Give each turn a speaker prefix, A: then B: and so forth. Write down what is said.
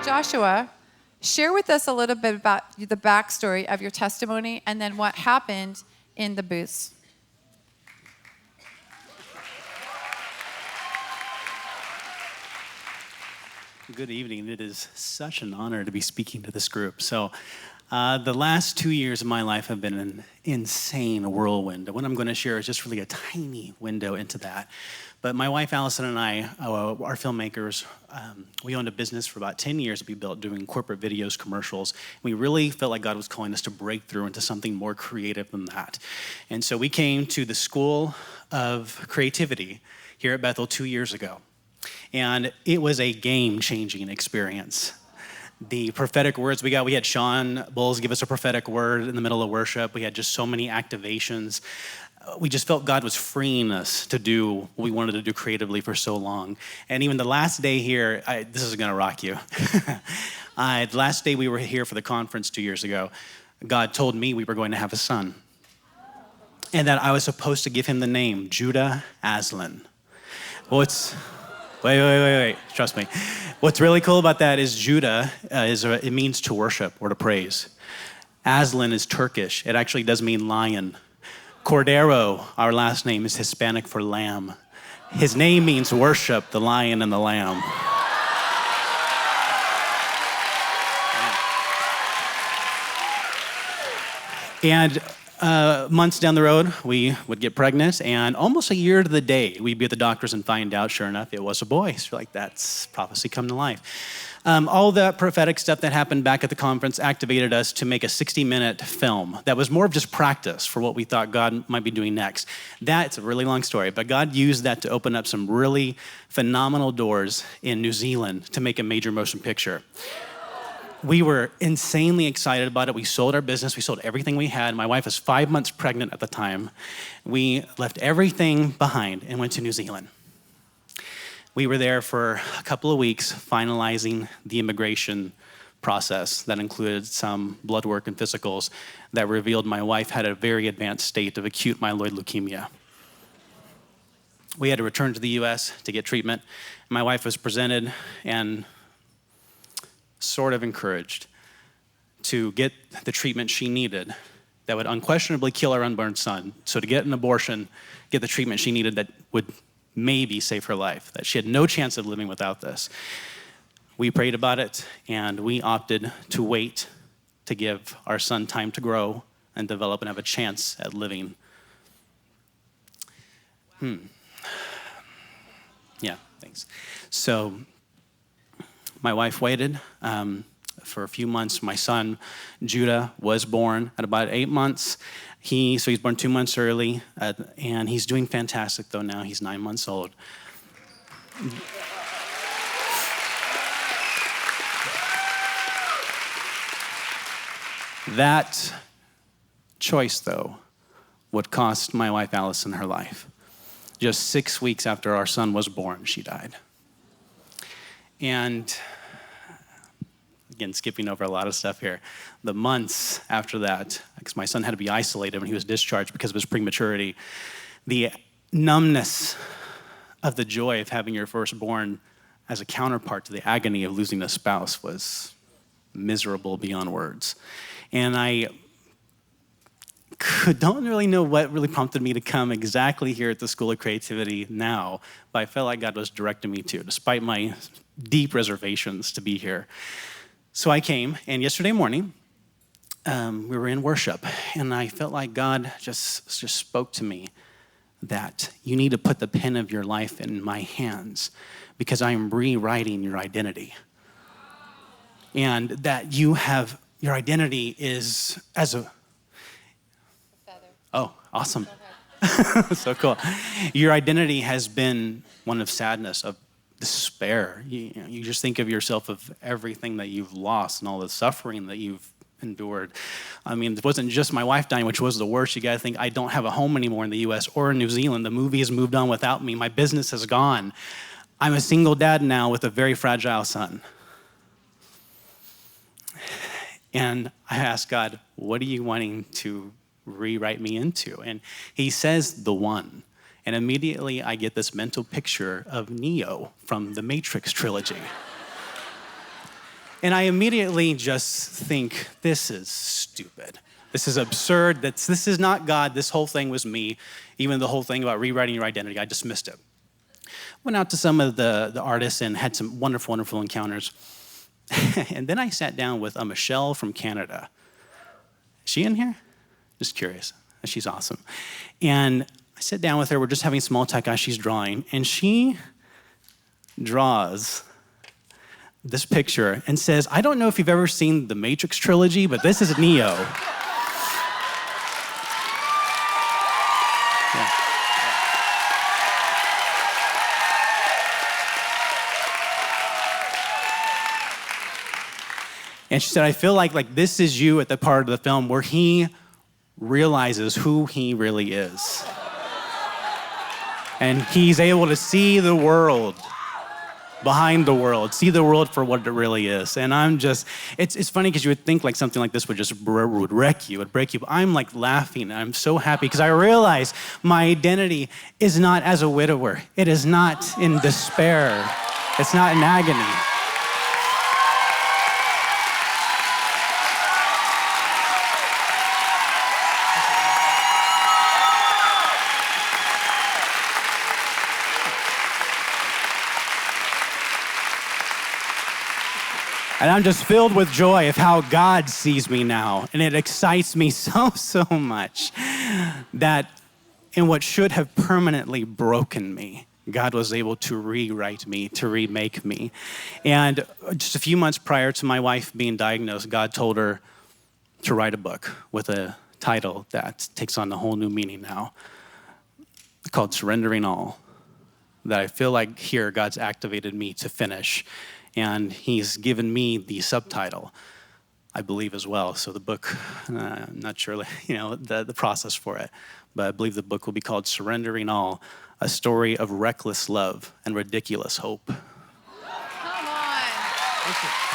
A: Joshua, share with us a little bit about the backstory of your testimony and then what happened in the booths.
B: Good evening. It is such an honor to be speaking to this group. So the last 2 years of my life have been an insane whirlwind. And what I'm going to share is just really a tiny window into that. But my wife, Allison, and I are filmmakers. We owned a business for about 10 years that we built doing corporate videos, commercials. We really felt like God was calling us to break through into something more creative than that. And so we came to the School of Creativity here at Bethel 2 years ago. And it was a game-changing experience. The prophetic words we got, we had Sean Bowles give us a prophetic word in the middle of worship. We had just so many activations. We just felt God was freeing us to do what we wanted to do creatively for so long. And even the last day here, this is gonna rock you. The last day we were here for the conference 2 years ago, God told me we were going to have a son. And that I was supposed to give him the name, Judah Aslan. Well, Wait. Trust me. What's really cool about that is Judah, it means to worship or to praise. Aslan is Turkish. It actually does mean lion. Cordero, our last name, is Hispanic for lamb. His name means worship, the lion and the lamb. And months down the road, we would get pregnant, and almost a year to the day, we'd be at the doctors and find out, sure enough, it was a boy. So like, that's prophecy come to life. All that prophetic stuff that happened back at the conference activated us to make a 60-minute film that was more of just practice for what we thought God might be doing next. It's a really long story, but God used that to open up some really phenomenal doors in New Zealand to make a major motion picture. We were insanely excited about it. We sold our business. We sold everything we had. My wife was 5 months pregnant at the time. We left everything behind and went to New Zealand. We were there for a couple of weeks finalizing the immigration process that included some blood work and physicals that revealed my wife had a very advanced state of acute myeloid leukemia. We had to return to the US to get treatment. My wife was presented and sort of encouraged to get the treatment she needed that would unquestionably kill our unborn son. So to get an abortion, get the treatment she needed that would maybe save her life, that she had no chance of living without this. We prayed about it, and we opted to wait to give our son time to grow and develop and have a chance at living. Yeah, thanks. So my wife waited for a few months. My son, Judah, was born at about 8 months. He's born 2 months early, and he's doing fantastic though now. He's 9 months old. That choice though would cost my wife Allison her life. Just 6 weeks after our son was born, she died. And again, skipping over a lot of stuff here, the months after that, because my son had to be isolated when he was discharged because of his prematurity, the numbness of the joy of having your firstborn as a counterpart to the agony of losing a spouse was miserable beyond words. And I don't really know what really prompted me to come exactly here at the School of Creativity now, but I felt like God was directing me to, despite my deep reservations to be here. So I came, and yesterday morning, we were in worship, and I felt like God just spoke to me that you need to put the pen of your life in my hands because I am rewriting your identity. And that you have, your identity is as a feather. Oh, awesome. So cool. Your identity has been one of sadness, of despair. You just think of yourself of everything that you've lost and all the suffering that you've endured. I mean, it wasn't just my wife dying, which was the worst. You got to think, I don't have a home anymore in the US or in New Zealand. The movie has moved on without me. My business has gone. I'm a single dad now with a very fragile son. And I asked God, what are you wanting to rewrite me into? And he says, the one. And immediately I get this mental picture of Neo from the Matrix trilogy. And I immediately just think, this is stupid. This is absurd. This is not God. This whole thing was me. Even the whole thing about rewriting your identity, I dismissed it. Went out to some of the artists and had some wonderful, wonderful encounters. And then I sat down with a Michelle from Canada. Is she in here? Just curious. She's awesome. And I sit down with her. We're just having small talk as she's drawing. And she draws this picture and says, I don't know if you've ever seen the Matrix trilogy, but this is Neo. Yeah. And she said, I feel like this is you at the part of the film where he realizes who he really is. And he's able to see the world behind the world, see the world for what it really is. And I'm just, it's funny because you would think like something like this would just would wreck you, would break you. But I'm like laughing and I'm so happy because I realize my identity is not as a widower. It is not in despair. It's not in agony. And I'm just filled with joy of how God sees me now. And it excites me so much that in what should have permanently broken me, God was able to rewrite me, to remake me. And just a few months prior to my wife being diagnosed, God told her to write a book with a title that takes on a whole new meaning now, called Surrendering All, that I feel like here God's activated me to finish. And he's given me the subtitle, I believe, as well. So the book, I'm not sure, the process for it, but I believe the book will be called Surrendering All, a story of reckless love and ridiculous hope.
A: Come on.
B: Thank you.